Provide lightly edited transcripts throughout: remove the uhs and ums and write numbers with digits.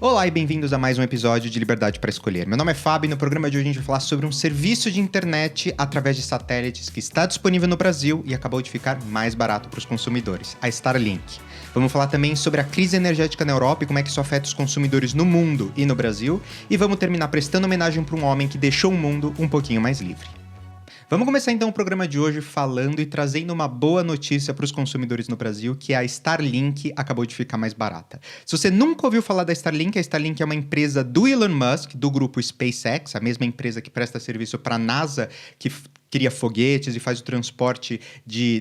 Olá e bem-vindos a mais um episódio de Liberdade para Escolher. Meu nome é Fábio e no programa de hoje a gente vai falar sobre um serviço de internet através de satélites que está disponível no Brasil e acabou de ficar mais barato para os consumidores, a Starlink. Vamos falar também sobre a crise energética na Europa e como é que isso afeta os consumidores no mundo e no Brasil. E vamos terminar prestando homenagem para um homem que deixou o mundo um pouquinho mais livre. Vamos começar então o programa de hoje falando e trazendo uma boa notícia para os consumidores no Brasil, que é a Starlink acabou de ficar mais barata. Se você nunca ouviu falar da Starlink, a Starlink é uma empresa do Elon Musk, do grupo SpaceX, a mesma empresa que presta serviço para a NASA, que cria foguetes e faz o transporte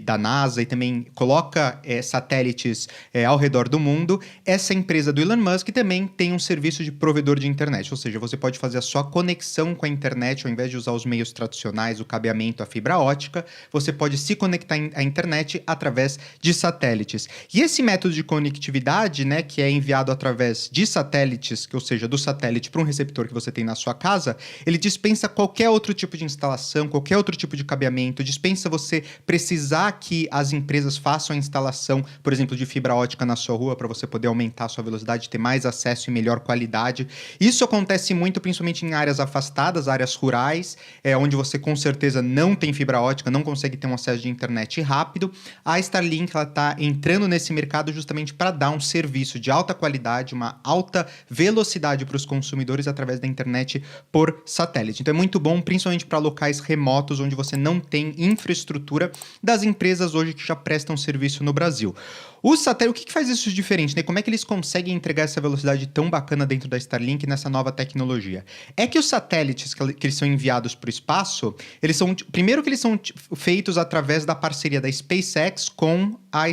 da NASA e também coloca satélites ao redor do mundo. Essa empresa do Elon Musk também tem um serviço de provedor de internet, ou seja, você pode fazer a sua conexão com a internet ao invés de usar os meios tradicionais, o cabeamento, a fibra ótica, você pode se conectar à internet através de satélites. E esse método de conectividade, né, que é enviado através de satélites, ou seja, do satélite para um receptor que você tem na sua casa, ele dispensa qualquer outro tipo de instalação, qualquer outro tipo de cabeamento, dispensa você precisar que as empresas façam a instalação, por exemplo, de fibra ótica na sua rua para você poder aumentar a sua velocidade, ter mais acesso e melhor qualidade. Isso acontece muito, principalmente em áreas afastadas, áreas rurais, onde você com certeza não tem fibra ótica, não consegue ter um acesso de internet rápido. A Starlink está entrando nesse mercado justamente para dar um serviço de alta qualidade, uma alta velocidade para os consumidores através da internet por satélite. Então é muito bom, principalmente para locais remotos, onde você não tem infraestrutura das empresas hoje que já prestam serviço no Brasil. O satélite, o que faz isso de diferente, né? Como é que eles conseguem entregar essa velocidade tão bacana dentro da Starlink nessa nova tecnologia? É que os satélites que eles são enviados para o espaço, primeiro que eles são feitos através da parceria da SpaceX com a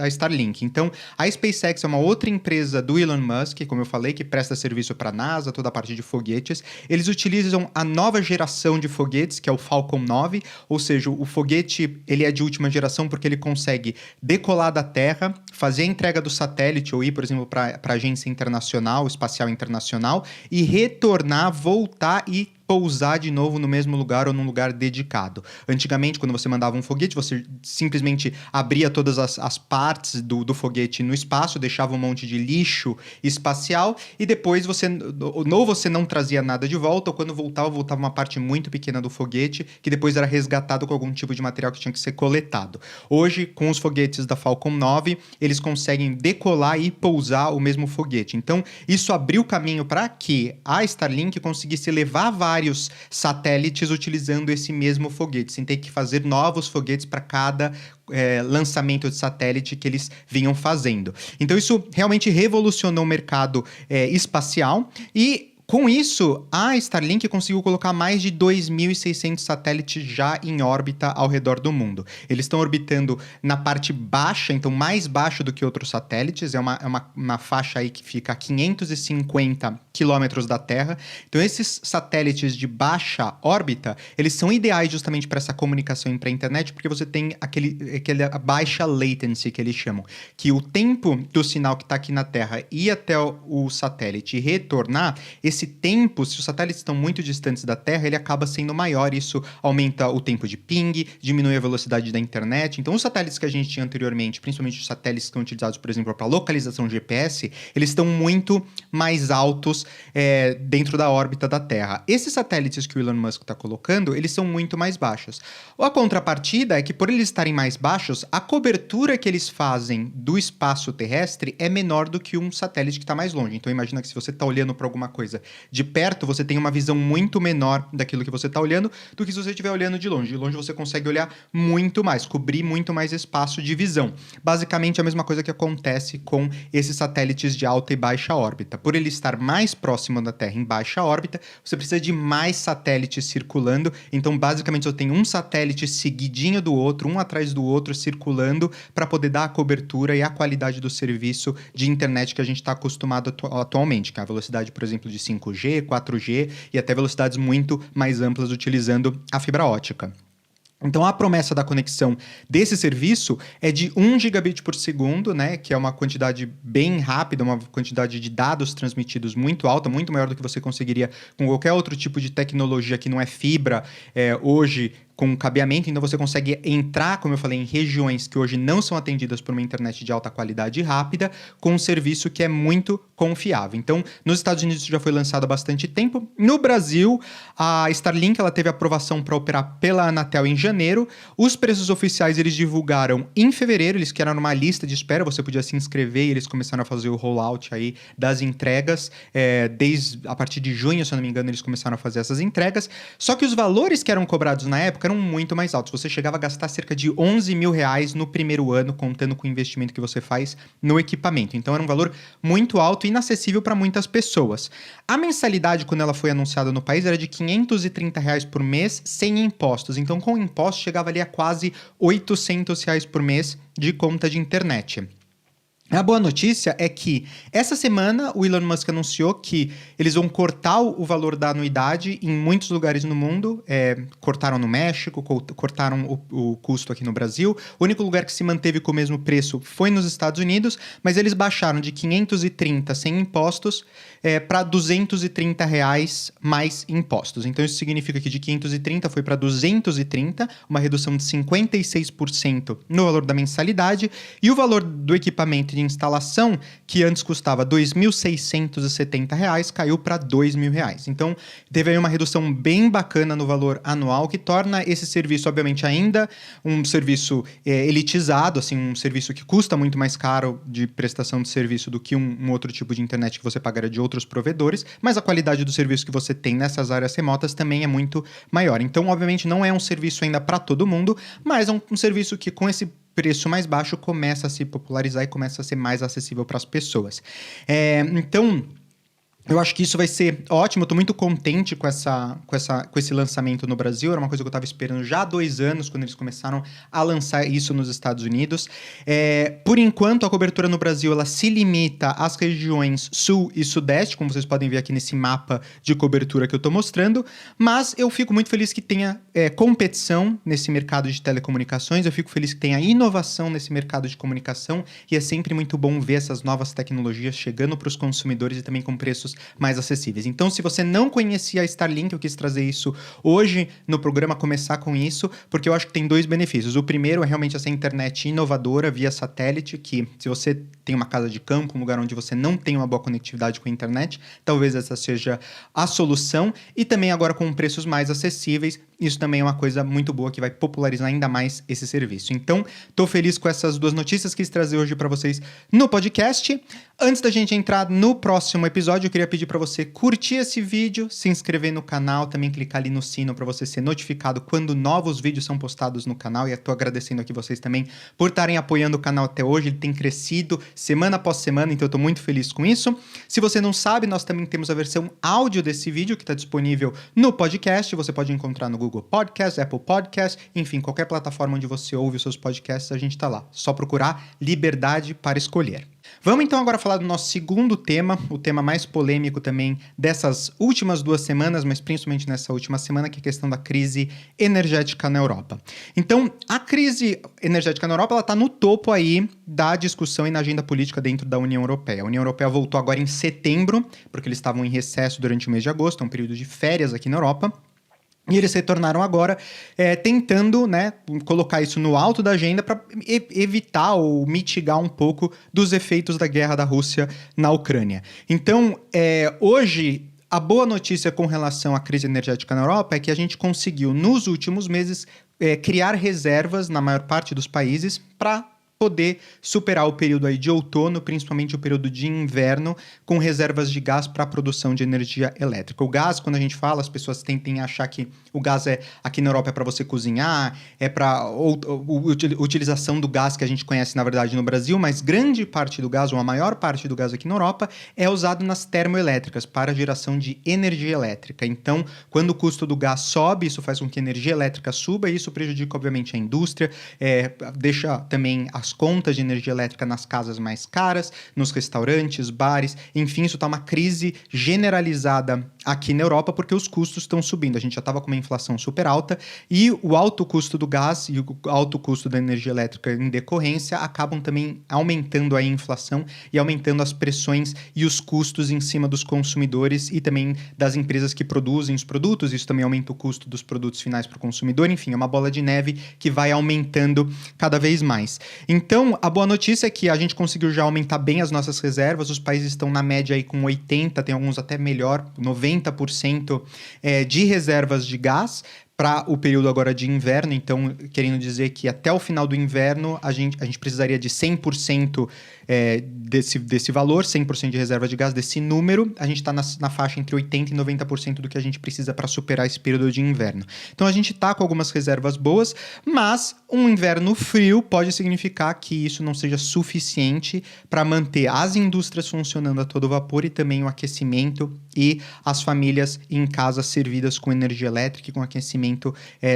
Starlink. Então, a SpaceX é uma outra empresa do Elon Musk, como eu falei, que presta serviço para a NASA, toda a parte de foguetes. Eles utilizam a nova geração de foguetes, que é o Falcon 9, ou seja, o foguete ele é de última geração porque ele consegue decolar da Terra, fazer a entrega do satélite ou ir, por exemplo, para a Agência Internacional, Espacial Internacional e retornar, voltar e pousar de novo no mesmo lugar ou num lugar dedicado. Antigamente, quando você mandava um foguete, você simplesmente abria todas as partes do foguete no espaço, deixava um monte de lixo espacial e depois você não trazia nada de volta, ou quando voltava uma parte muito pequena do foguete que depois era resgatado com algum tipo de material que tinha que ser coletado. Hoje, com os foguetes da Falcon 9, eles conseguem decolar e pousar o mesmo foguete. Então, isso abriu caminho para que a Starlink conseguisse levar vários satélites utilizando esse mesmo foguete, sem ter que fazer novos foguetes para cada lançamento de satélite que eles vinham fazendo. Então isso realmente revolucionou o mercado espacial e com isso, a Starlink conseguiu colocar mais de 2.600 satélites já em órbita ao redor do mundo. Eles estão orbitando na parte baixa, então mais baixo do que outros satélites. É uma faixa aí que fica a 550 quilômetros da Terra. Então, esses satélites de baixa órbita, eles são ideais justamente para essa comunicação e para a internet, porque você tem aquele baixa latency que eles chamam, que o tempo do sinal que está aqui na Terra ir até o satélite e retornar, esse tempo, se os satélites estão muito distantes da Terra, ele acaba sendo maior. Isso aumenta o tempo de ping, diminui a velocidade da internet. Então, os satélites que a gente tinha anteriormente, principalmente os satélites que estão utilizados, por exemplo, para localização GPS, eles estão muito mais altos dentro da órbita da Terra. Esses satélites que o Elon Musk está colocando, eles são muito mais baixos. A contrapartida é que, por eles estarem mais baixos, a cobertura que eles fazem do espaço terrestre é menor do que um satélite que está mais longe. Então, imagina que se você está olhando para alguma coisa de perto, você tem uma visão muito menor daquilo que você está olhando do que se você estiver olhando de longe. De longe você consegue olhar muito mais, cobrir muito mais espaço de visão. Basicamente a mesma coisa que acontece com esses satélites de alta e baixa órbita. Por ele estar mais próximo da Terra em baixa órbita, você precisa de mais satélites circulando. Então basicamente eu tenho um satélite seguidinho do outro, um atrás do outro, circulando para poder dar a cobertura e a qualidade do serviço de internet que a gente está acostumado atualmente, que é a velocidade, por exemplo, de 5G, 4G e até velocidades muito mais amplas utilizando a fibra ótica. Então, a promessa da conexão desse serviço é de 1 gigabit por segundo, né, que é uma quantidade bem rápida, uma quantidade de dados transmitidos muito alta, muito maior do que você conseguiria com qualquer outro tipo de tecnologia que não é fibra hoje com cabeamento, então você consegue entrar, como eu falei, em regiões que hoje não são atendidas por uma internet de alta qualidade e rápida, com um serviço que é muito confiável. Então, nos Estados Unidos isso já foi lançado há bastante tempo. No Brasil, a Starlink ela teve aprovação para operar pela Anatel em janeiro. Os preços oficiais eles divulgaram em fevereiro, eles criaram uma lista de espera, você podia se inscrever e eles começaram a fazer o rollout aí das entregas. Desde a partir de junho, se eu não me engano, eles começaram a fazer essas entregas. Só que os valores que eram cobrados na época eram muito mais altos. Você chegava a gastar cerca de R$11 mil no primeiro ano, contando com o investimento que você faz no equipamento. Então era um valor muito alto e inacessível para muitas pessoas. A mensalidade, quando ela foi anunciada no país, era de R$530 por mês, sem impostos. Então, com impostos, chegava ali a quase R$800 por mês de conta de internet. A boa notícia é que essa semana o Elon Musk anunciou que eles vão cortar o valor da anuidade em muitos lugares no mundo. Cortaram no México, cortaram o custo aqui no Brasil. O único lugar que se manteve com o mesmo preço foi nos Estados Unidos, mas eles baixaram de 530 sem impostos para R$230 mais impostos. Então isso significa que de 530 foi para 230, uma redução de 56% no valor da mensalidade, e o valor do equipamento de instalação, que antes custava R$2.670, caiu para R$2.000. Então, teve aí uma redução bem bacana no valor anual, que torna esse serviço, obviamente, ainda um serviço elitizado, assim, um serviço que custa muito mais caro de prestação de serviço do que um outro tipo de internet que você pagaria de outros provedores, mas a qualidade do serviço que você tem nessas áreas remotas também é muito maior. Então, obviamente, não é um serviço ainda para todo mundo, mas é um serviço que, com esse preço mais baixo, começa a se popularizar e começa a ser mais acessível para as pessoas. Então, eu acho que isso vai ser ótimo. Eu estou muito contente com esse lançamento no Brasil. Era uma coisa que eu estava esperando já há 2 anos, quando eles começaram a lançar isso nos Estados Unidos. Por enquanto, a cobertura no Brasil ela se limita às regiões sul e sudeste, como vocês podem ver aqui nesse mapa de cobertura que eu estou mostrando. Mas eu fico muito feliz que tenha competição nesse mercado de telecomunicações. Eu fico feliz que tenha inovação nesse mercado de comunicação. E é sempre muito bom ver essas novas tecnologias chegando para os consumidores e também com preços mais acessíveis. Então, se você não conhecia a Starlink, eu quis trazer isso hoje no programa, começar com isso, porque eu acho que tem 2 benefícios. O primeiro é realmente essa internet inovadora via satélite, que se você tem uma casa de campo, um lugar onde você não tem uma boa conectividade com a internet, talvez essa seja a solução. E também agora com preços mais acessíveis, isso também é uma coisa muito boa que vai popularizar ainda mais esse serviço. Então, estou feliz com essas 2 notícias que quis trazer hoje para vocês no podcast. Antes da gente entrar no próximo episódio, eu queria pedir para você curtir esse vídeo, se inscrever no canal, também clicar ali no sino para você ser notificado quando novos vídeos são postados no canal. E eu estou agradecendo aqui vocês também por estarem apoiando o canal até hoje. Ele tem crescido semana após semana, então eu estou muito feliz com isso. Se você não sabe, nós também temos a versão áudio desse vídeo que está disponível no podcast. Você pode encontrar no Google Podcast, Apple Podcast, enfim, qualquer plataforma onde você ouve os seus podcasts, a gente está lá. Só procurar Liberdade para Escolher. Vamos então agora falar do nosso segundo tema, o tema mais polêmico também dessas últimas 2 semanas, mas principalmente nessa última semana, que é a questão da crise energética na Europa. Então, a crise energética na Europa está no topo aí da discussão e na agenda política dentro da União Europeia. A União Europeia voltou agora em setembro, porque eles estavam em recesso durante o mês de agosto, é um período de férias aqui na Europa. E eles retornaram agora tentando, colocar isso no alto da agenda para evitar ou mitigar um pouco dos efeitos da guerra da Rússia na Ucrânia. Então, hoje, a boa notícia com relação à crise energética na Europa é que a gente conseguiu, nos últimos meses, criar reservas na maior parte dos países para poder superar o período aí de outono, principalmente o período de inverno, com reservas de gás para a produção de energia elétrica. O gás, quando a gente fala, as pessoas tentem achar que o gás aqui na Europa é para você cozinhar, é para utilização do gás que a gente conhece, na verdade, no Brasil, mas grande parte do gás, ou a maior parte do gás aqui na Europa, é usado nas termoelétricas, para a geração de energia elétrica. Então, quando o custo do gás sobe, isso faz com que a energia elétrica suba, e isso prejudica, obviamente, a indústria, deixa também as contas de energia elétrica nas casas mais caras, nos restaurantes, bares, enfim, isso está uma crise generalizada aqui na Europa porque os custos estão subindo. A gente já estava com uma inflação super alta e o alto custo do gás e o alto custo da energia elétrica em decorrência acabam também aumentando a inflação e aumentando as pressões e os custos em cima dos consumidores e também das empresas que produzem os produtos. Isso também aumenta o custo dos produtos finais para o consumidor. Enfim, é uma bola de neve que vai aumentando cada vez mais. Então, a boa notícia é que a gente conseguiu já aumentar bem as nossas reservas. Os países estão na média aí com 80%, tem alguns até melhor, 90% de reservas de gás para o período agora de inverno. Então, querendo dizer que até o final do inverno a gente precisaria de 100% desse valor, 100% de reserva de gás, desse número. A gente está na faixa entre 80% e 90% do que a gente precisa para superar esse período de inverno. Então, a gente está com algumas reservas boas, mas um inverno frio pode significar que isso não seja suficiente para manter as indústrias funcionando a todo vapor e também o aquecimento e as famílias em casa servidas com energia elétrica e com aquecimento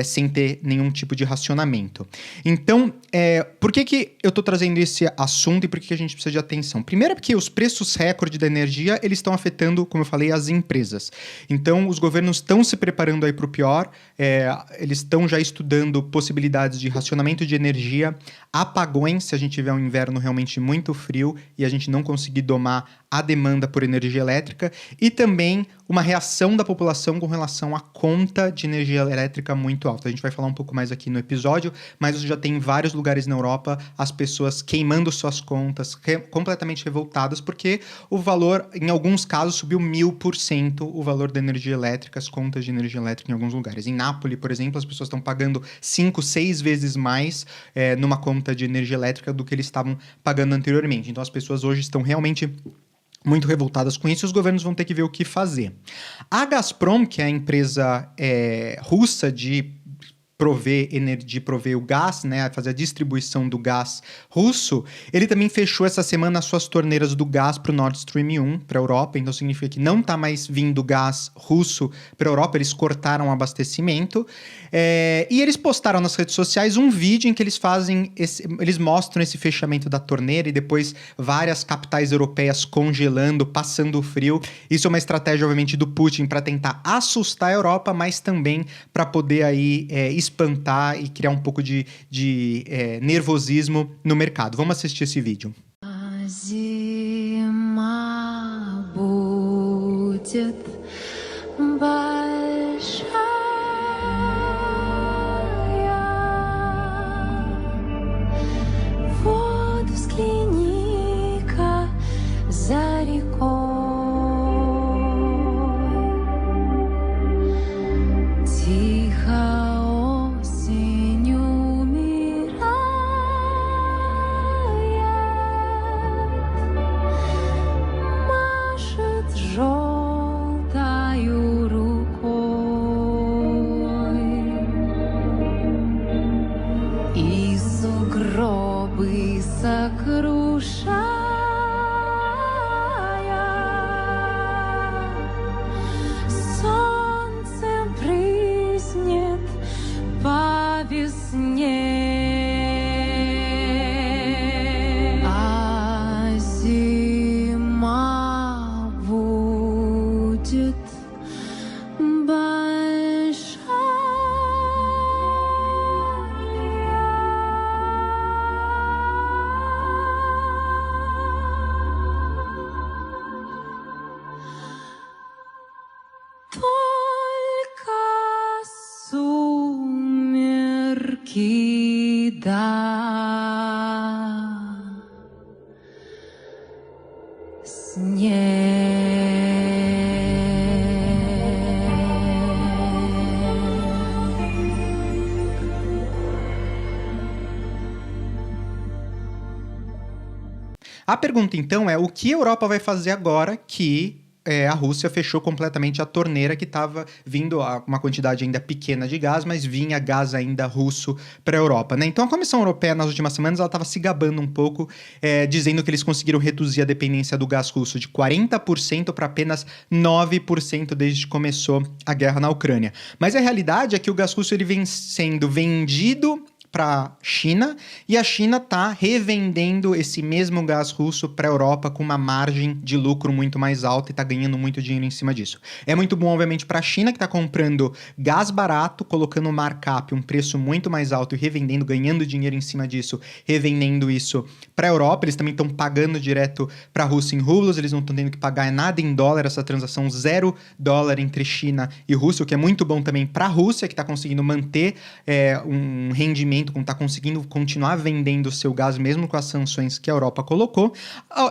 sem ter nenhum tipo de racionamento. Então, por que eu estou trazendo esse assunto e por que a gente precisa de atenção? Primeiro, porque os preços recorde da energia, eles estão afetando, como eu falei, as empresas. Então, os governos estão se preparando aí para o pior, eles estão já estudando possibilidades de racionamento de energia, apagões, se a gente tiver um inverno realmente muito frio e a gente não conseguir domar a demanda por energia elétrica, e também uma reação da população com relação à conta de energia elétrica muito alta. A gente vai falar um pouco mais aqui no episódio, mas já tem em vários lugares na Europa as pessoas queimando suas contas, completamente revoltadas, porque o valor, em alguns casos, subiu 1000% o valor da energia elétrica, as contas de energia elétrica em alguns lugares. Em Nápoles, por exemplo, as pessoas estão pagando 5, 6 vezes mais numa conta de energia elétrica do que eles estavam pagando anteriormente. Então, as pessoas hoje estão realmente muito revoltadas com isso e os governos vão ter que ver o que fazer. A Gazprom, que é a empresa russa de prover o gás, né, fazer a distribuição do gás russo, ele também fechou essa semana as suas torneiras do gás para o Nord Stream 1, para a Europa, então significa que não está mais vindo gás russo para a Europa, eles cortaram o abastecimento, e eles postaram nas redes sociais um vídeo em que eles mostram esse fechamento da torneira e depois várias capitais europeias congelando, passando frio. Isso é uma estratégia, obviamente, do Putin para tentar assustar a Europa, mas também para poder aí espantar e criar um pouco de nervosismo no mercado. Vamos assistir esse vídeo. Зима будет большая. Вот взгляни-ка за рекой. Тихо осень умирает, машет желтою рукой. И сугробы сокрушая, солнцем брызнет по весне. А зима будет только сумерки да A pergunta, então, é o que a Europa vai fazer agora que a Rússia fechou completamente a torneira que estava vindo uma quantidade ainda pequena de gás, mas vinha gás ainda russo para a Europa, né? Então a Comissão Europeia nas últimas semanas ela estava se gabando um pouco, dizendo que eles conseguiram reduzir a dependência do gás russo de 40% para apenas 9% desde que começou a guerra na Ucrânia. Mas a realidade é que o gás russo ele vem sendo vendido para a China, e a China está revendendo esse mesmo gás russo para a Europa com uma margem de lucro muito mais alta e está ganhando muito dinheiro em cima disso. É muito bom, obviamente, para a China, que está comprando gás barato, colocando markup, um preço muito mais alto e revendendo, ganhando dinheiro em cima disso, revendendo isso para a Europa. Eles também estão pagando direto para a Rússia em rublos, eles não estão tendo que pagar nada em dólar, essa transação $0 entre China e Rússia, o que é muito bom também para a Rússia, que está conseguindo manter um rendimento, está conseguindo continuar vendendo o seu gás mesmo com as sanções que a Europa colocou.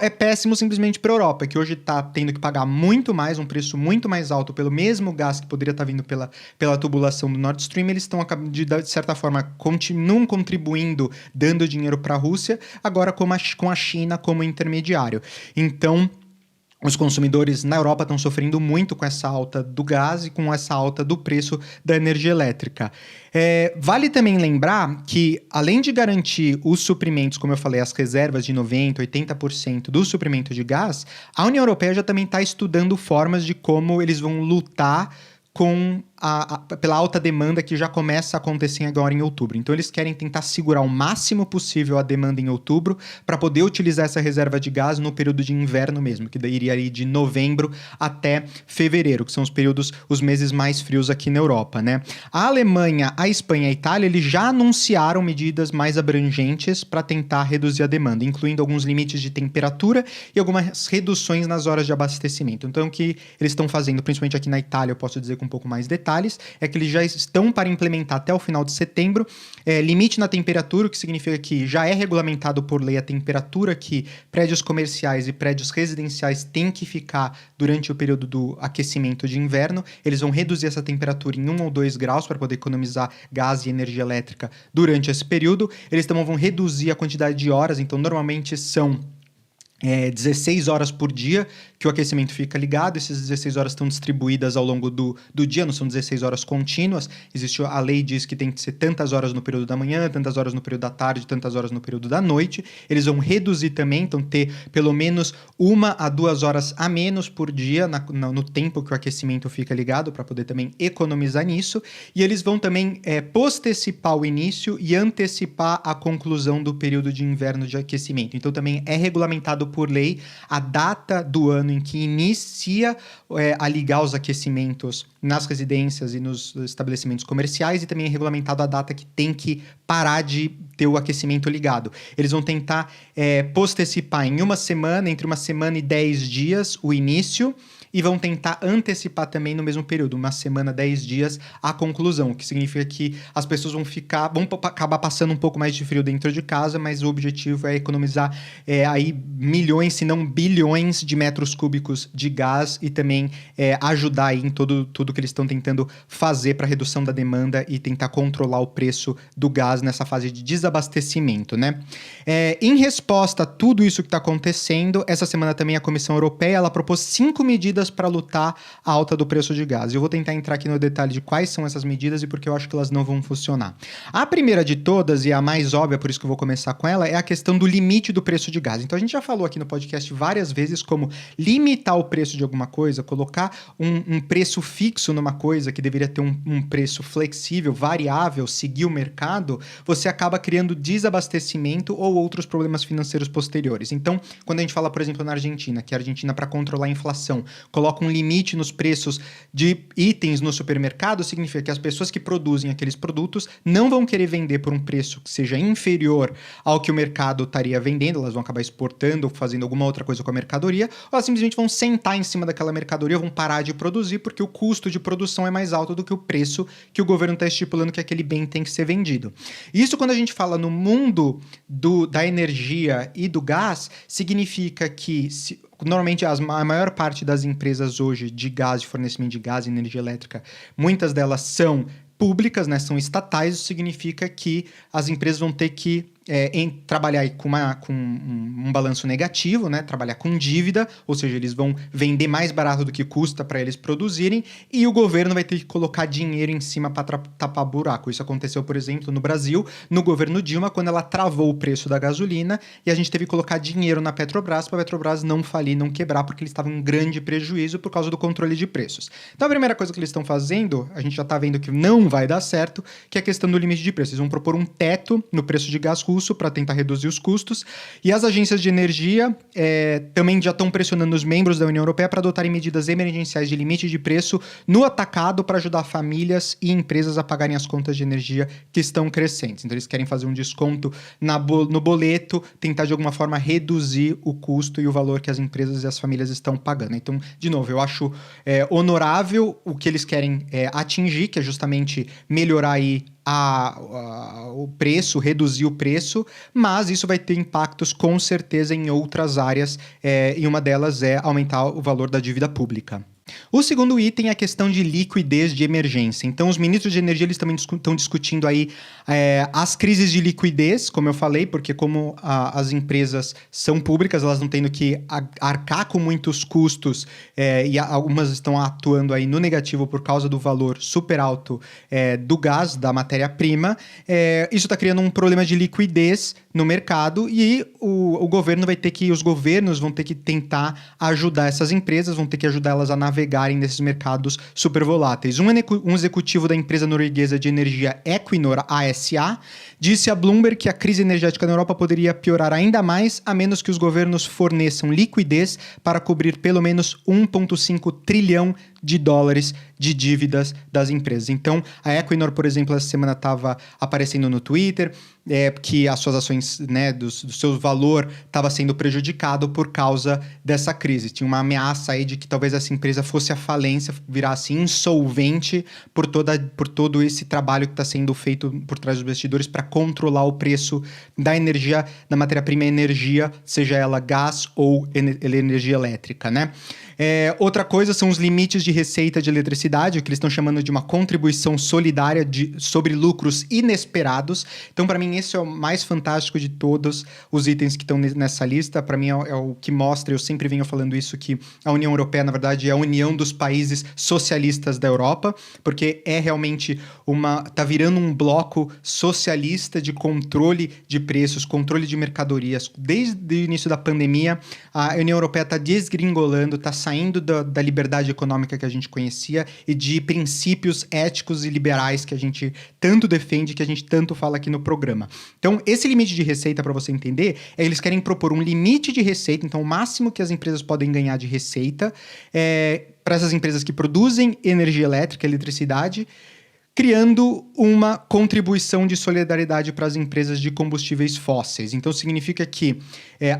É péssimo simplesmente para a Europa, que hoje está tendo que pagar muito mais, um preço muito mais alto pelo mesmo gás que poderia estar vindo pela tubulação do Nord Stream. Eles estão, de certa forma, continuam contribuindo, dando dinheiro para a Rússia, agora com a China como intermediário. Então, os consumidores na Europa estão sofrendo muito com essa alta do gás e com essa alta do preço da energia elétrica. Vale também lembrar que, além de garantir os suprimentos, como eu falei, as reservas de 90%, 80% do suprimento de gás, a União Europeia já também está estudando formas de como eles vão lutar pela alta demanda que já começa a acontecer agora em outubro. Então, eles querem tentar segurar o máximo possível a demanda em outubro para poder utilizar essa reserva de gás no período de inverno mesmo, que daí iria de novembro até fevereiro, que são os meses mais frios aqui na Europa, né? A Alemanha, a Espanha e a Itália, eles já anunciaram medidas mais abrangentes para tentar reduzir a demanda, incluindo alguns limites de temperatura e algumas reduções nas horas de abastecimento. Então, o que eles estão fazendo, principalmente aqui na Itália, eu posso dizer com um pouco mais detalhes, é que eles já estão para implementar até o final de setembro limite na temperatura, o que significa que já é regulamentado por lei a temperatura que prédios comerciais e prédios residenciais têm que ficar durante o período do aquecimento de inverno. Eles vão reduzir essa temperatura em 1 ou 2 graus para poder economizar gás e energia elétrica durante esse período. Eles também vão reduzir a quantidade de horas, então normalmente são 16 horas por dia que o aquecimento fica ligado. Essas 16 horas estão distribuídas ao longo do dia, não são 16 horas contínuas. A lei diz que tem que ser tantas horas no período da manhã, tantas horas no período da tarde, tantas horas no período da noite. Eles vão reduzir também, então ter pelo menos 1 a 2 horas a menos por dia no tempo que o aquecimento fica ligado, para poder também economizar nisso. E eles vão também postecipar o início e antecipar a conclusão do período de inverno de aquecimento. Então também é regulamentado por lei a data do ano em que inicia a ligar os aquecimentos nas residências e nos estabelecimentos comerciais, e também é regulamentado a data que tem que parar de ter o aquecimento ligado. Eles vão tentar postecipar em entre uma semana e 10 dias o início, e vão tentar antecipar também no mesmo período, 1 semana, 10 dias, a conclusão, o que significa que as pessoas vão acabar passando um pouco mais de frio dentro de casa, mas o objetivo é economizar aí milhões, se não bilhões de metros cúbicos de gás, e também ajudar aí em tudo que eles estão tentando fazer para redução da demanda e tentar controlar o preço do gás nessa fase de desabastecimento, né? Em resposta a tudo isso que está acontecendo, essa semana também a Comissão Europeia ela propôs 5 medidas para lutar a alta do preço de gás. Eu vou tentar entrar aqui no detalhe de quais são essas medidas e porque eu acho que elas não vão funcionar. A primeira de todas, e a mais óbvia, por isso que eu vou começar com ela, é a questão do limite do preço de gás. Então a gente já falou aqui no podcast várias vezes como limitar o preço de alguma coisa, colocar um preço fixo numa coisa que deveria ter um preço flexível, variável, seguir o mercado, você acaba criando desabastecimento ou outros problemas financeiros posteriores. Então, quando a gente fala, por exemplo, na Argentina, que a Argentina, para controlar a inflação, coloca um limite nos preços de itens no supermercado, significa que as pessoas que produzem aqueles produtos não vão querer vender por um preço que seja inferior ao que o mercado estaria vendendo, elas vão acabar exportando ou fazendo alguma outra coisa com a mercadoria, ou elas simplesmente vão sentar em cima daquela mercadoria, vão parar de produzir porque o custo de produção é mais alto do que o preço que o governo está estipulando que aquele bem tem que ser vendido. Isso, quando a gente fala no mundo da energia e do gás, significa que normalmente a maior parte das empresas hoje de gás, de fornecimento de gás e energia elétrica, muitas delas são públicas, né, são estatais. Isso significa que as empresas vão ter que em trabalhar aí com um balanço negativo, né? Trabalhar com dívida, ou seja, eles vão vender mais barato do que custa para eles produzirem, e o governo vai ter que colocar dinheiro em cima para tapar buraco. Isso aconteceu, por exemplo, no Brasil, no governo Dilma, quando ela travou o preço da gasolina e a gente teve que colocar dinheiro na Petrobras para a Petrobras não falir, não quebrar, porque eles estavam em grande prejuízo por causa do controle de preços. Então a primeira coisa que eles estão fazendo, a gente já está vendo que não vai dar certo, que é a questão do limite de preço. Eles vão propor um teto no preço de gás russo para tentar reduzir os custos, e as agências de energia também já estão pressionando os membros da União Europeia para adotarem medidas emergenciais de limite de preço no atacado para ajudar famílias e empresas a pagarem as contas de energia que estão crescentes. Então eles querem fazer um desconto no boleto, tentar de alguma forma reduzir o custo e o valor que as empresas e as famílias estão pagando. Então, de novo, eu acho honorável o que eles querem atingir, que é justamente melhorar aí o preço, reduzir o preço, mas isso vai ter impactos com certeza em outras áreas, e uma delas é aumentar o valor da dívida pública. O segundo item é a questão de liquidez de emergência. Então, os ministros de energia eles também estão discutindo aí as crises de liquidez, como eu falei, porque como as empresas são públicas, elas não tendo que arcar com muitos custos, e algumas estão atuando aí no negativo por causa do valor super alto do gás, da matéria-prima. Isso está criando um problema de liquidez no mercado, e os governos vão ter que tentar ajudar essas empresas, vão ter que ajudar elas a navegarem nesses mercados super voláteis. Um executivo da empresa norueguesa de energia Equinor ASA disse a Bloomberg que a crise energética na Europa poderia piorar ainda mais a menos que os governos forneçam liquidez para cobrir pelo menos 1,5 trilhão de dólares de dívidas das empresas. Então, a Equinor, por exemplo, essa semana estava aparecendo no Twitter que as suas ações, né, do seu valor estava sendo prejudicado por causa dessa crise. Tinha uma ameaça aí de que talvez essa empresa fosse à falência, virasse insolvente por todo esse trabalho que está sendo feito por trás dos bastidores para controlar o preço da energia, da matéria-prima energia, seja ela gás ou energia elétrica, né? Outra coisa são os limites de receita de eletricidade, o que eles estão chamando de uma contribuição solidária sobre lucros inesperados. Então, para mim, esse é o mais fantástico de todos os itens que estão nessa lista. Para mim, é o que mostra, eu sempre venho falando isso, que a União Europeia, na verdade, é a união dos países socialistas da Europa, porque é realmente tá virando um bloco socialista de controle de preços, controle de mercadorias. Desde o início da pandemia, a União Europeia está desgringolando, está saindo da liberdade econômica que a gente conhecia e de princípios éticos e liberais que a gente tanto defende, que a gente tanto fala aqui no programa. Então, esse limite de receita, para você entender, eles querem propor um limite de receita, então o máximo que as empresas podem ganhar de receita para essas empresas que produzem energia elétrica, eletricidade, criando uma contribuição de solidariedade para as empresas de combustíveis fósseis. Então, significa que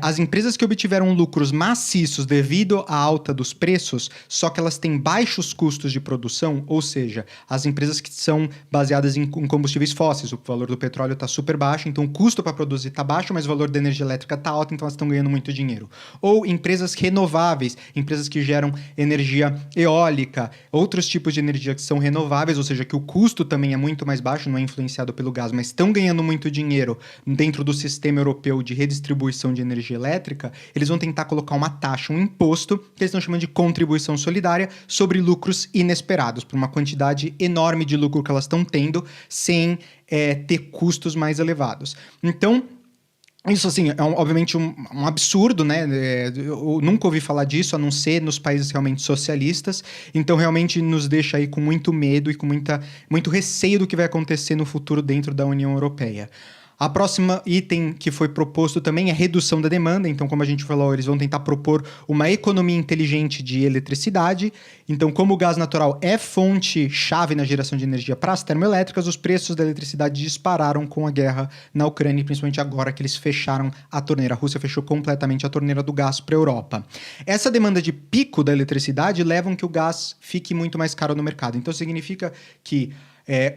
as empresas que obtiveram lucros maciços devido à alta dos preços, só que elas têm baixos custos de produção, ou seja, as empresas que são baseadas em combustíveis fósseis, o valor do petróleo está super baixo, então o custo para produzir está baixo, mas o valor da energia elétrica está alto, então elas estão ganhando muito dinheiro. Ou empresas renováveis, empresas que geram energia eólica, outros tipos de energia que são renováveis, ou seja, que o custo também é muito mais baixo, não é influenciado pelo gás, mas estão ganhando muito dinheiro dentro do sistema europeu de redistribuição de energia elétrica, eles vão tentar colocar uma taxa, um imposto, que eles estão chamando de contribuição solidária, sobre lucros inesperados, por uma quantidade enorme de lucro que elas estão tendo, sem ter custos mais elevados. Então, isso, assim, é obviamente um absurdo, né? Eu nunca ouvi falar disso, a não ser nos países realmente socialistas. Então, realmente nos deixa aí com muito medo e com muito receio do que vai acontecer no futuro dentro da União Europeia. A próxima item que foi proposto também é redução da demanda. Então, como a gente falou, eles vão tentar propor uma economia inteligente de eletricidade. Então, como o gás natural é fonte-chave na geração de energia para as termoelétricas, os preços da eletricidade dispararam com a guerra na Ucrânia, principalmente agora que eles fecharam a torneira. A Rússia fechou completamente a torneira do gás para a Europa. Essa demanda de pico da eletricidade leva a que o gás fique muito mais caro no mercado. Então, significa que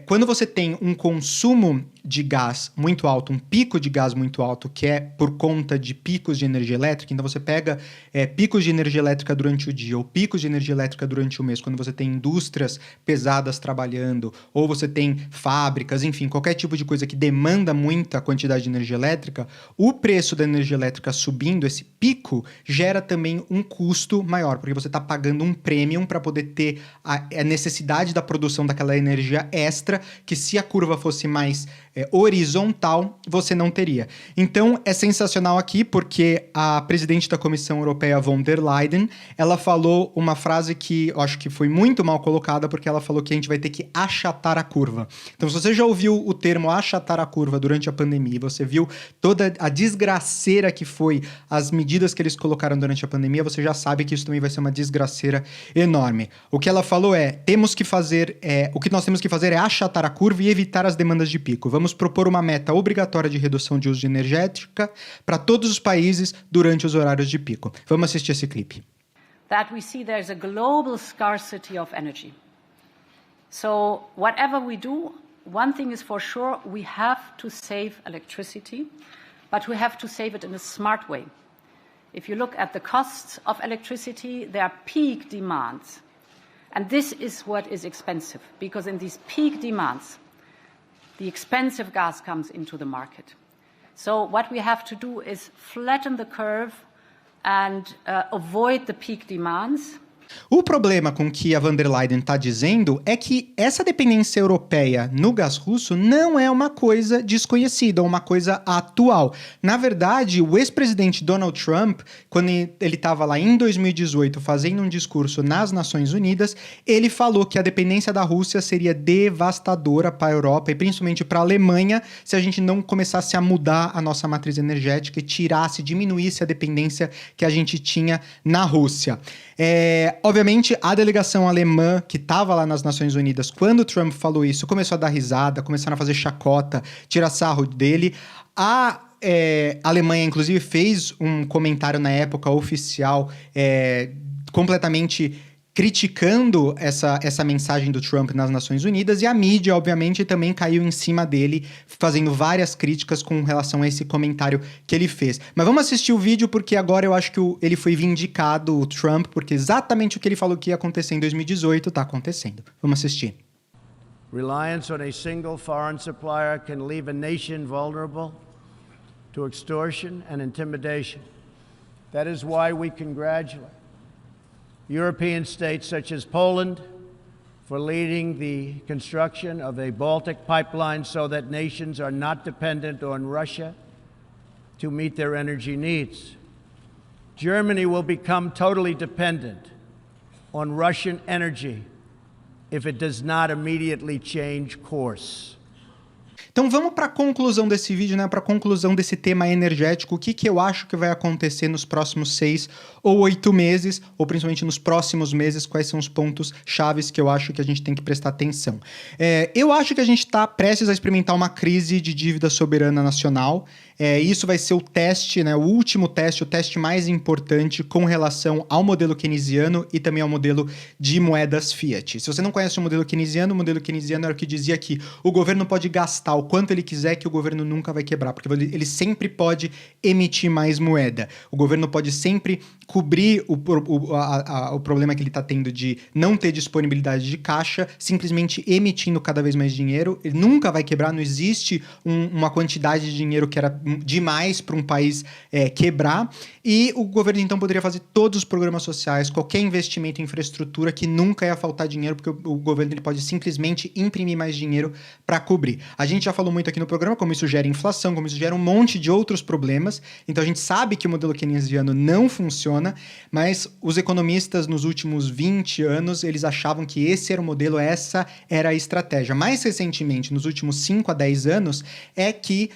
Quando você tem um consumo de gás muito alto, um pico de gás muito alto, que é por conta de picos de energia elétrica, então você pega picos de energia elétrica durante o dia ou picos de energia elétrica durante o mês, quando você tem indústrias pesadas trabalhando, ou você tem fábricas, enfim, qualquer tipo de coisa que demanda muita quantidade de energia elétrica, o preço da energia elétrica subindo, esse pico, gera também um custo maior, porque você está pagando um premium para poder ter a necessidade da produção daquela energia extra, que se a curva fosse mais horizontal, você não teria. Então, é sensacional aqui, porque a presidente da Comissão Europeia, von der Leyen, ela falou uma frase que eu acho que foi muito mal colocada, porque ela falou que a gente vai ter que achatar a curva. Então, se você já ouviu o termo achatar a curva durante a pandemia, você viu toda a desgraceira que foi as medidas que eles colocaram durante a pandemia, você já sabe que isso também vai ser uma desgraceira enorme. O que ela falou o que nós temos que fazer é achatar a curva e evitar as demandas de pico. Vamos propor uma meta obrigatória de redução de uso de energética para todos os países durante os horários de pico. Vamos assistir esse clipe. That we see there's a global scarcity of energy. So whatever we do, one thing is for sure, we have to save electricity, but we have to save it in a smart way. If you look at the costs of electricity, there are peak demands. And this is what is expensive, because in these peak demands, the expensive gas comes into the market. So what we have to do is flatten the curve and avoid the peak demands. O problema com o que a von der Leyen está dizendo é que essa dependência europeia no gás russo não é uma coisa desconhecida, uma coisa atual. Na verdade, o ex-presidente Donald Trump, quando ele estava lá em 2018 fazendo um discurso nas Nações Unidas, ele falou que a dependência da Rússia seria devastadora para a Europa e principalmente para a Alemanha se a gente não começasse a mudar a nossa matriz energética e diminuísse a dependência que a gente tinha na Rússia. Obviamente, a delegação alemã que estava lá nas Nações Unidas, quando o Trump falou isso, começou a dar risada, começaram a fazer chacota, tirar sarro dele. A Alemanha, inclusive, fez um comentário na época oficial completamente criticando essa mensagem do Trump nas Nações Unidas, e a mídia, obviamente, também caiu em cima dele, fazendo várias críticas com relação a esse comentário que ele fez. Mas vamos assistir o vídeo, porque agora eu acho que ele foi vindicado, o Trump, porque exatamente o que ele falou que ia acontecer em 2018 está acontecendo. Vamos assistir. Reliance on a single foreign supplier can leave a nation vulnerable to extortion and intimidation. That is why we congratulate European states such as Poland for leading the construction of a Baltic pipeline so that nations are not dependent on Russia to meet their energy needs. Germany will become totally dependent on Russian energy if it does not immediately change course. Então vamos para a conclusão desse vídeo, né? Para a conclusão desse tema energético. O que eu acho que vai acontecer nos próximos 6 ou 8 meses, ou principalmente nos próximos meses, quais são os pontos chaves que eu acho que a gente tem que prestar atenção. Eu acho que a gente está prestes a experimentar uma crise de dívida soberana nacional. Isso vai ser o teste, né? O último teste, o teste mais importante com relação ao modelo keynesiano e também ao modelo de moedas fiat. Se você não conhece o modelo keynesiano era o que dizia que o governo pode gastar o quanto ele quiser, que o governo nunca vai quebrar, porque ele sempre pode emitir mais moeda. O governo pode sempre cobrir o problema que ele está tendo de não ter disponibilidade de caixa, simplesmente emitindo cada vez mais dinheiro. Ele nunca vai quebrar, não existe uma quantidade de dinheiro que era demais para um país quebrar. E o governo, então, poderia fazer todos os programas sociais, qualquer investimento em infraestrutura, que nunca ia faltar dinheiro, porque o governo ele pode simplesmente imprimir mais dinheiro para cobrir. A gente já falou muito aqui no programa como isso gera inflação, como isso gera um monte de outros problemas. Então, a gente sabe que o modelo keynesiano não funciona, mas os economistas nos últimos 20 anos, eles achavam que esse era o modelo, essa era a estratégia. Mais recentemente, nos últimos 5 a 10 anos, é que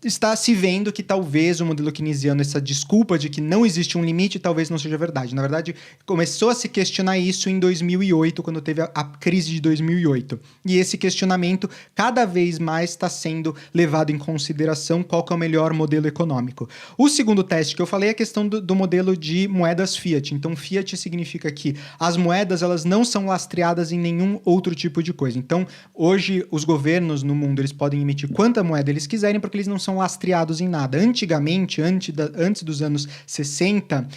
está se vendo que talvez o modelo keynesiano, essa desculpa de que não existe um limite, talvez não seja verdade. Na verdade, começou a se questionar isso em 2008, quando teve a crise de 2008. E esse questionamento cada vez mais está sendo levado em consideração qual que é o melhor modelo econômico. O segundo teste que eu falei é a questão do modelo de moedas fiat. Então, fiat significa que as moedas elas não são lastreadas em nenhum outro tipo de coisa. Então, hoje, os governos no mundo eles podem emitir quanta moeda eles quiserem, porque eles não são lastreados em nada. Antigamente, antes dos anos 60,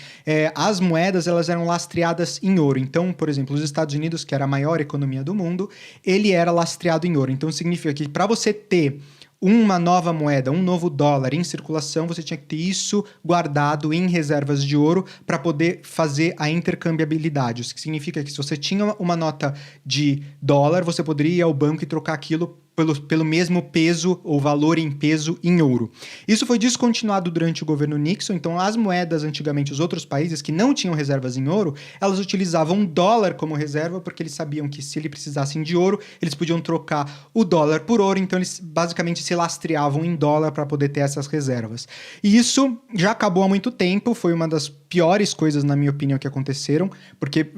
as moedas elas eram lastreadas em ouro. Então, por exemplo, os Estados Unidos, que era a maior economia do mundo, ele era lastreado em ouro. Então, significa que para você ter uma nova moeda, um novo dólar em circulação, você tinha que ter isso guardado em reservas de ouro para poder fazer a intercambiabilidade. Isso que significa que se você tinha uma nota de dólar, você poderia ir ao banco e trocar aquilo pelo mesmo peso ou valor em peso em ouro. Isso foi descontinuado durante o governo Nixon, então as moedas antigamente, os outros países que não tinham reservas em ouro, elas utilizavam dólar como reserva porque eles sabiam que se eles precisassem de ouro, eles podiam trocar o dólar por ouro, então eles basicamente se lastreavam em dólar para poder ter essas reservas. E isso já acabou há muito tempo, foi uma das piores coisas, na minha opinião, que aconteceram, porque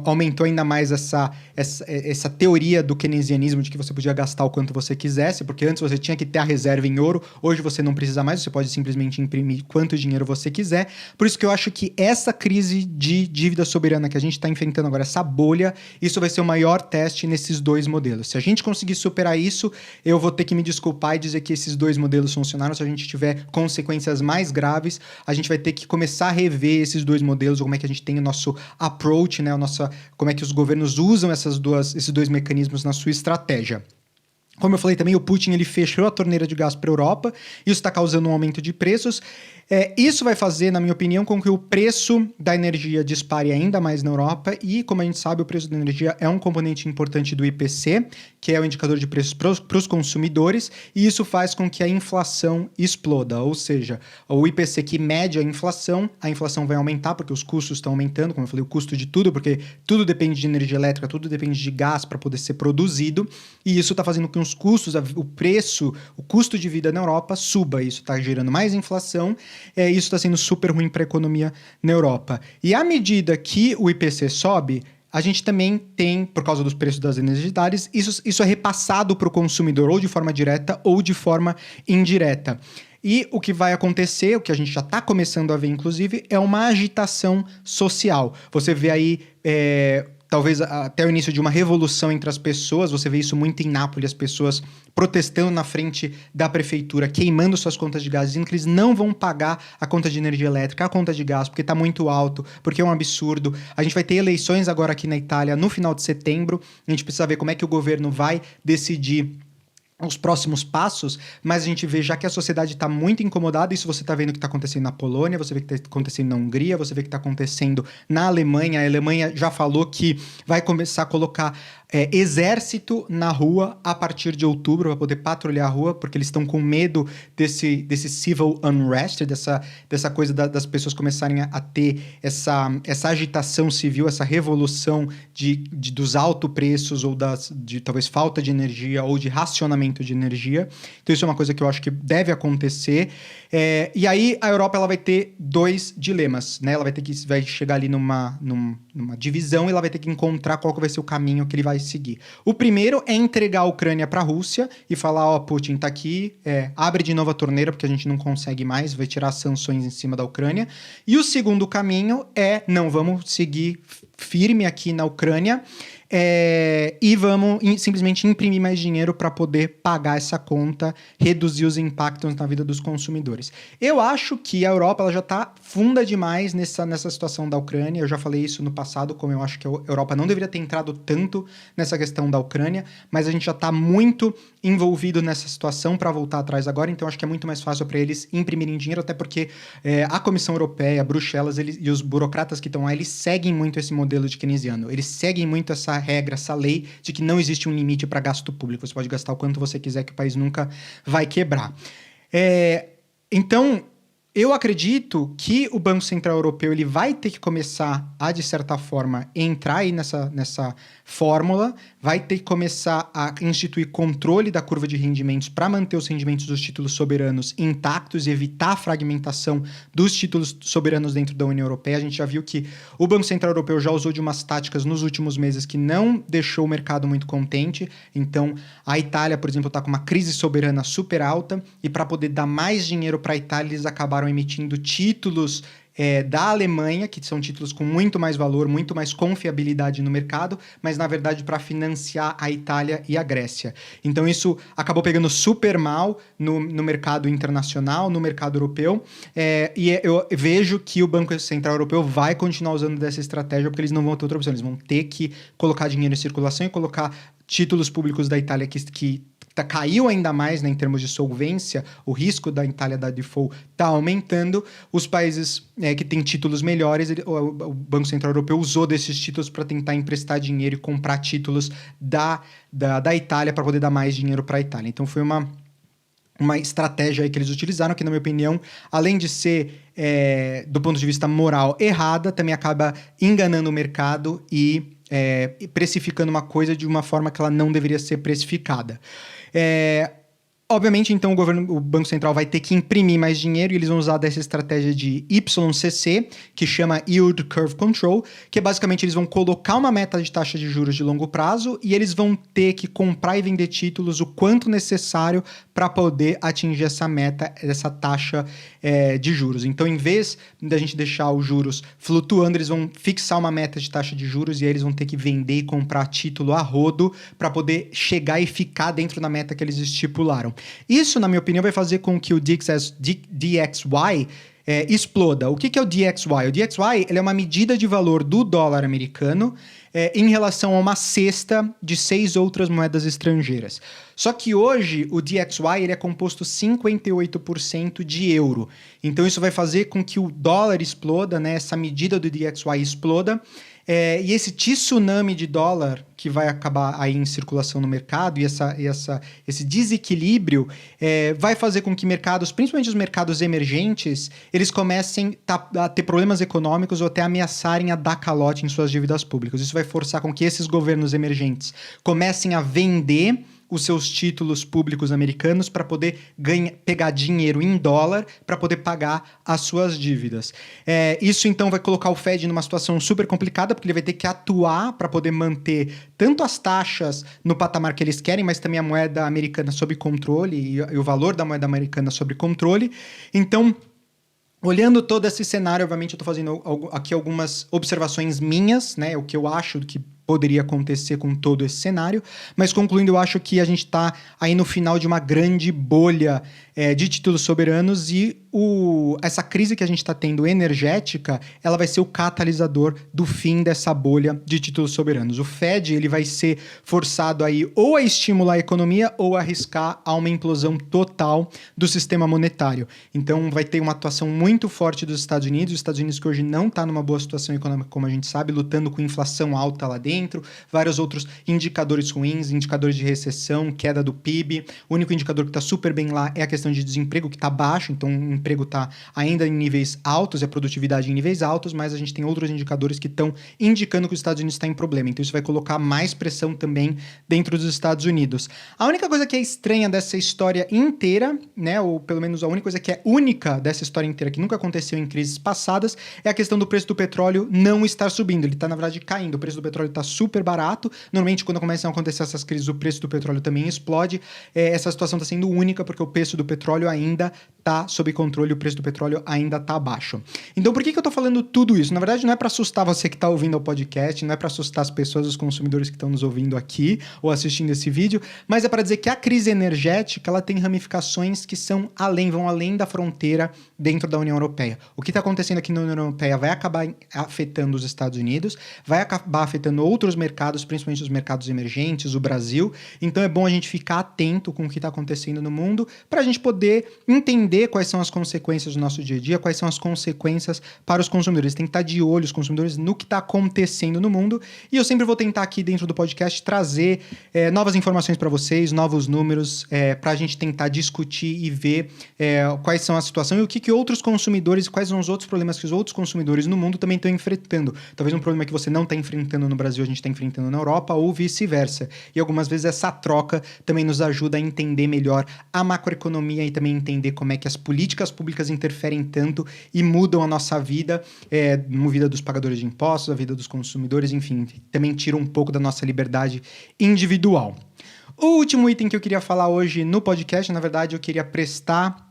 aumentou ainda mais essa teoria do keynesianismo de que você podia gastar o quanto você quisesse, porque antes você tinha que ter a reserva em ouro, hoje você não precisa mais, você pode simplesmente imprimir quanto dinheiro você quiser. Por isso que eu acho que essa crise de dívida soberana que a gente está enfrentando agora, essa bolha, isso vai ser o maior teste nesses dois modelos. Se a gente conseguir superar isso, eu vou ter que me desculpar e dizer que esses dois modelos funcionaram. Se a gente tiver consequências mais graves, a gente vai ter que começar a rever esses dois modelos, como é que a gente tem o nosso approach, né, como é que os governos usam esses dois mecanismos na sua estratégia. Como eu falei também, o Putin ele fechou a torneira de gás para a Europa, isso está causando um aumento de preços. Isso vai fazer, na minha opinião, com que o preço da energia dispare ainda mais na Europa e, como a gente sabe, o preço da energia é um componente importante do IPC, que é o indicador de preços para os consumidores, e isso faz com que a inflação exploda, ou seja, o IPC que mede a inflação vai aumentar porque os custos estão aumentando, como eu falei, o custo de tudo, porque tudo depende de energia elétrica, tudo depende de gás para poder ser produzido, e isso está fazendo com que os custos, o custo de vida na Europa suba, isso está gerando mais inflação. Isso está sendo super ruim para a economia na Europa. E à medida que o IPC sobe, a gente também tem, por causa dos preços das energidades, isso é repassado para o consumidor, ou de forma direta ou de forma indireta. E o que vai acontecer, o que a gente já está começando a ver, inclusive, é uma agitação social. Você vê aí... talvez até o início de uma revolução entre as pessoas, você vê isso muito em Nápoles, as pessoas protestando na frente da prefeitura, queimando suas contas de gás, dizendo que eles não vão pagar a conta de energia elétrica, a conta de gás, porque está muito alto, porque é um absurdo. A gente vai ter eleições agora aqui na Itália no final de setembro, a gente precisa ver como é que o governo vai decidir os próximos passos, mas a gente vê já que a sociedade está muito incomodada, isso você está vendo que está acontecendo na Polônia, você vê que está acontecendo na Hungria, você vê que está acontecendo na Alemanha. A Alemanha já falou que vai começar a colocar exército na rua a partir de outubro para poder patrulhar a rua, porque eles estão com medo desse civil unrest, dessa coisa das pessoas começarem a ter essa agitação civil, essa revolução dos altos preços ou de talvez falta de energia ou de racionamento de energia. Então isso é uma coisa que eu acho que deve acontecer. E aí a Europa ela vai ter dois dilemas, né? Ela vai chegar ali numa divisão e ela vai ter que encontrar qual que vai ser o caminho que ele vai seguir. O primeiro é entregar a Ucrânia para a Rússia e falar, Putin tá aqui, abre de novo a torneira porque a gente não consegue mais, vai tirar as sanções em cima da Ucrânia. E o segundo caminho não, vamos seguir firme aqui na Ucrânia e vamos simplesmente imprimir mais dinheiro para poder pagar essa conta, reduzir os impactos na vida dos consumidores. Eu acho que a Europa ela já está funda demais nessa situação da Ucrânia. Eu já falei isso no passado, como eu acho que a Europa não deveria ter entrado tanto nessa questão da Ucrânia, mas a gente já está muito envolvido nessa situação para voltar atrás agora, então acho que é muito mais fácil para eles imprimirem dinheiro, até porque a Comissão Europeia, Bruxelas e os burocratas que estão lá, eles seguem muito esse modelo de keynesiano, eles seguem muito essa regra, essa lei de que não existe um limite para gasto público, você pode gastar o quanto você quiser que o país nunca vai quebrar. Então, Eu acredito que o Banco Central Europeu ele vai ter que começar a, de certa forma, entrar aí nessa fórmula, vai ter que começar a instituir controle da curva de rendimentos para manter os rendimentos dos títulos soberanos intactos e evitar a fragmentação dos títulos soberanos dentro da União Europeia. A gente já viu que o Banco Central Europeu já usou de umas táticas nos últimos meses que não deixou o mercado muito contente. Então, a Itália, por exemplo, está com uma crise soberana super alta e para poder dar mais dinheiro para a Itália, eles acabaram emitindo títulos da Alemanha, que são títulos com muito mais valor, muito mais confiabilidade no mercado, mas na verdade para financiar a Itália e a Grécia. Então isso acabou pegando super mal no mercado internacional, no mercado europeu, e eu vejo que o Banco Central Europeu vai continuar usando dessa estratégia porque eles não vão ter outra opção, eles vão ter que colocar dinheiro em circulação e colocar títulos públicos da Itália que caiu ainda mais, né, em termos de solvência, o risco da Itália da default está aumentando. Os países que têm títulos melhores, o Banco Central Europeu usou desses títulos para tentar emprestar dinheiro e comprar títulos da Itália para poder dar mais dinheiro para a Itália. Então foi uma estratégia aí que eles utilizaram, que na minha opinião, além de ser, do ponto de vista moral, errada, também acaba enganando o mercado e precificando uma coisa de uma forma que ela não deveria ser precificada. Obviamente, então, o Banco Central vai ter que imprimir mais dinheiro e eles vão usar dessa estratégia de YCC, que chama Yield Curve Control, que é basicamente eles vão colocar uma meta de taxa de juros de longo prazo e eles vão ter que comprar e vender títulos o quanto necessário para poder atingir essa meta, essa taxa de juros. Então, em vez da gente deixar os juros flutuando, eles vão fixar uma meta de taxa de juros e aí eles vão ter que vender e comprar título a rodo para poder chegar e ficar dentro da meta que eles estipularam. Isso, na minha opinião, vai fazer com que o DXY exploda. O que é o DXY? O DXY ele é uma medida de valor do dólar americano em relação a uma cesta de 6 outras moedas estrangeiras. Só que hoje o DXY ele é composto 58% de euro. Então isso vai fazer com que o dólar exploda, né? Essa medida do DXY exploda. E esse tsunami de dólar que vai acabar aí em circulação no mercado e esse desequilíbrio vai fazer com que mercados, principalmente os mercados emergentes, eles comecem a ter problemas econômicos ou até ameaçarem a dar calote em suas dívidas públicas. Isso vai forçar com que esses governos emergentes comecem a vender os seus títulos públicos americanos para poder pegar dinheiro em dólar para poder pagar as suas dívidas. Isso, então, vai colocar o Fed numa situação super complicada, porque ele vai ter que atuar para poder manter tanto as taxas no patamar que eles querem, mas também a moeda americana sob controle e o valor da moeda americana sob controle. Então, olhando todo esse cenário, obviamente eu estou fazendo aqui algumas observações minhas, né, o que eu acho que poderia acontecer com todo esse cenário, mas concluindo, eu acho que a gente está aí no final de uma grande bolha de títulos soberanos e essa crise que a gente está tendo energética, ela vai ser o catalisador do fim dessa bolha de títulos soberanos. O Fed ele vai ser forçado aí ou a estimular a economia ou a arriscar a uma implosão total do sistema monetário. Então vai ter uma atuação muito forte dos Estados Unidos que hoje não está numa boa situação econômica, como a gente sabe, lutando com inflação alta lá dentro, vários outros indicadores ruins, indicadores de recessão, queda do PIB. O único indicador que está super bem lá é a questão de desemprego, que está baixo, então o emprego está ainda em níveis altos e a produtividade em níveis altos, mas a gente tem outros indicadores que estão indicando que os Estados Unidos está em problema. Então isso vai colocar mais pressão também dentro dos Estados Unidos. A única coisa que é estranha dessa história inteira, né, ou pelo menos a única coisa que é única dessa história inteira, que nunca aconteceu em crises passadas, é a questão do preço do petróleo não estar subindo. Ele está, na verdade, caindo. O preço do petróleo está super barato. Normalmente, quando começam a acontecer essas crises, o preço do petróleo também explode. Essa situação está sendo única porque o preço do petróleo ainda está sob controle, o preço do petróleo ainda está baixo. Então, por que eu estou falando tudo isso? Na verdade, não é para assustar você que está ouvindo o podcast, não é para assustar as pessoas, os consumidores que estão nos ouvindo aqui ou assistindo esse vídeo, mas é para dizer que a crise energética ela tem ramificações que vão além da fronteira dentro da União Europeia. O que está acontecendo aqui na União Europeia vai acabar afetando os Estados Unidos, vai acabar afetando outros mercados, principalmente os mercados emergentes, o Brasil. Então é bom a gente ficar atento com o que está acontecendo no mundo para a gente poder entender quais são as consequências do nosso dia a dia, quais são as consequências para os consumidores. Tem que estar de olho, os consumidores, no que está acontecendo no mundo. E eu sempre vou tentar aqui dentro do podcast trazer novas informações para vocês, novos números, para a gente tentar discutir e ver quais são a situação e o que outros consumidores, quais são os outros problemas que os outros consumidores no mundo também estão enfrentando. Talvez um problema que você não está enfrentando no Brasil, a gente está enfrentando na Europa, ou vice-versa. E algumas vezes essa troca também nos ajuda a entender melhor a macroeconomia e também entender como é que as políticas públicas interferem tanto e mudam a nossa vida, a vida dos pagadores de impostos, a vida dos consumidores, enfim, também tira um pouco da nossa liberdade individual. O último item que eu queria falar hoje no podcast, na verdade, eu queria prestar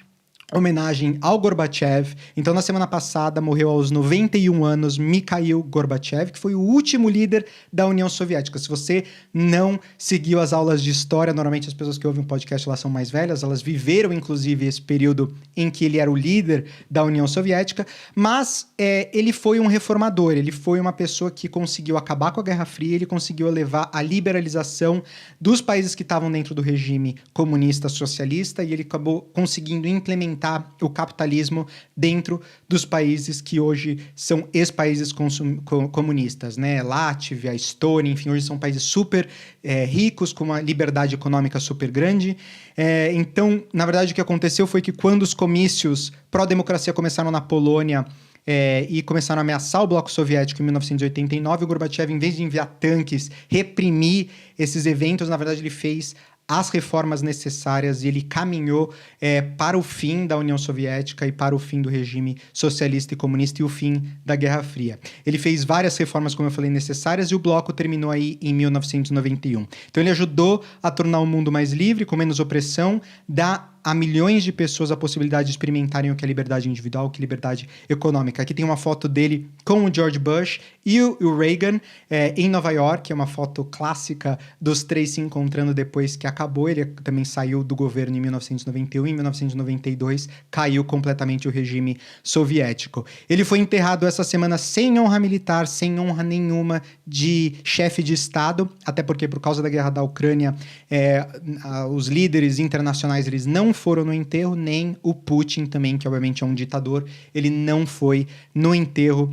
homenagem ao Gorbachev. Então, na semana passada, morreu aos 91 anos Mikhail Gorbachev, que foi o último líder da União Soviética. Se você não seguiu as aulas de história, normalmente as pessoas que ouvem o podcast lá são mais velhas, elas viveram, inclusive, esse período em que ele era o líder da União Soviética, mas ele foi um reformador, ele foi uma pessoa que conseguiu acabar com a Guerra Fria, ele conseguiu levar a liberalização dos países que estavam dentro do regime comunista socialista e ele acabou conseguindo implementar o capitalismo dentro dos países que hoje são ex-países comunistas, né? Látvia, Estônia, enfim, hoje são países super ricos, com uma liberdade econômica super grande. Então, na verdade, o que aconteceu foi que quando os comícios pró-democracia começaram na Polônia e começaram a ameaçar o bloco soviético em 1989, o Gorbachev, em vez de enviar tanques, reprimir esses eventos, na verdade, ele fez as reformas necessárias e ele caminhou para o fim da União Soviética e para o fim do regime socialista e comunista e o fim da Guerra Fria. Ele fez várias reformas, como eu falei, necessárias e o bloco terminou aí em 1991. Então ele ajudou a tornar o mundo mais livre, com menos opressão, dá a milhões de pessoas a possibilidade de experimentarem o que é liberdade individual, o que é liberdade econômica. Aqui tem uma foto dele com o George Bush e o Reagan em Nova York, é uma foto clássica dos três se encontrando depois que acabou. Ele também saiu do governo em 1991 e em 1992 caiu completamente o regime soviético. Ele foi enterrado essa semana sem honra militar, sem honra nenhuma de chefe de Estado, até porque por causa da guerra da Ucrânia, os líderes internacionais eles não foram no enterro, nem o Putin também, que obviamente é um ditador, ele não foi no enterro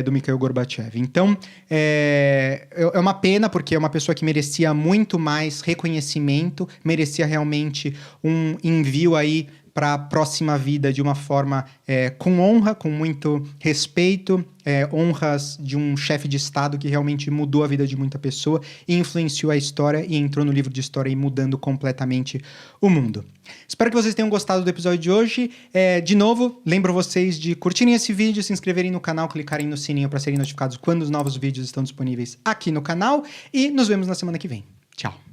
do Mikhail Gorbachev. Então, é uma pena, porque é uma pessoa que merecia muito mais reconhecimento, merecia realmente um envio aí para a próxima vida de uma forma com honra, com muito respeito, honras de um chefe de Estado que realmente mudou a vida de muita pessoa e influenciou a história e entrou no livro de história e mudando completamente o mundo. Espero que vocês tenham gostado do episódio de hoje. De novo, lembro vocês de curtirem esse vídeo, se inscreverem no canal, clicarem no sininho para serem notificados quando os novos vídeos estão disponíveis aqui no canal e nos vemos na semana que vem. Tchau!